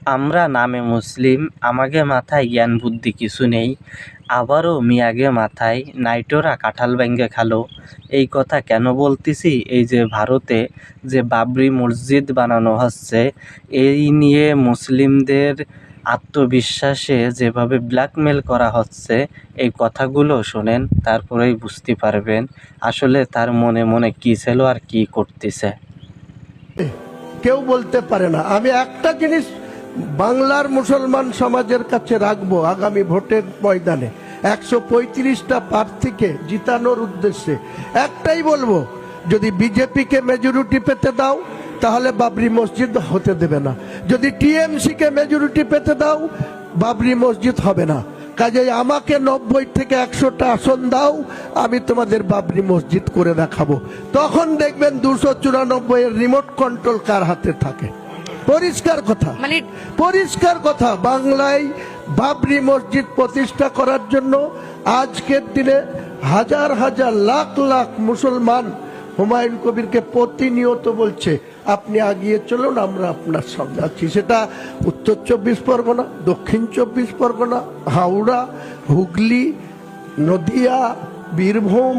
আমরা নামে মুসলিম, আমাগে মাথায় জ্ঞান বুদ্ধি কিছু নেই, আবারও মিয়াগে মাথায় নাইটোরা কাঁঠাল ব্যাঙ্গে খালো। এই কথা কেন বলতেছি? এই যে ভারতে যে বাবরি মসজিদ বানানো হচ্ছে, এই নিয়ে মুসলিমদের আত্মবিশ্বাসে যেভাবে ব্ল্যাকমেল করা হচ্ছে, এই কথাগুলো শোনেন, তারপরেই বুঝতে পারবেন আসলে তার মনে মনে কী ছিল আর কী করতেছে। কেউ বলতে পারে না। আমি একটা জিনিস বাংলার মুসলমান সমাজের কাছে রাখবো, আগামী ভোটের ময়দানে 135টা প্রার্থীকে জিতানোর উদ্দেশ্যে একটাই বলবো, যদি বিজেপিকে মেজরিটি পেতে দাও তাহলে বাবরি মসজিদ হতে দেবে না, যদি টিএমসিকে মেজরিটি পেতে দাও বাবরি মসজিদ হবে না। কাজেই আমাকে 90 থেকে 100টা আসন দাও, আমি তোমাদের বাবরি মসজিদ করে দেখাবো। তখন দেখবেন 294 এর রিমোট কন্ট্রোল কার হাতে থাকে। পরিষ্কার কথা, পরিষ্কার কথা। বাংলায় বাবরি মসজিদ প্রতিষ্ঠা করার জন্য আজকের দিনে হাজার হাজার লাখ লাখ মুসলমান হুমায়ুন কবিরকে প্রতিনিয়ত বলছে আপনি আগিয়ে চলুন, আমরা আপনার সঙ্গে আছি। সেটা উত্তর 24 পরগনা, দক্ষিণ 24 পরগনা, হাওড়া, হুগলি, নদিয়া, বীরভূম,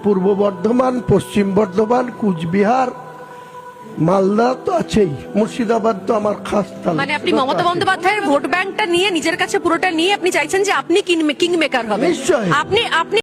পূর্ব বর্ধমান, পশ্চিম বর্ধমান, কুচবিহার, মালদা তো আছেই, মুর্শিদাবাদ তো আমার খাস তালুক। মানে আপনি মমতা বন্দ্যোপাধ্যায়ের ভোট ব্যাংকটা নিয়ে নিজের কাছে পুরোটা নিয়ে আপনি চাইছেন যে আপনি কিং মেকার হবেন। নিশ্চয়ই। আপনি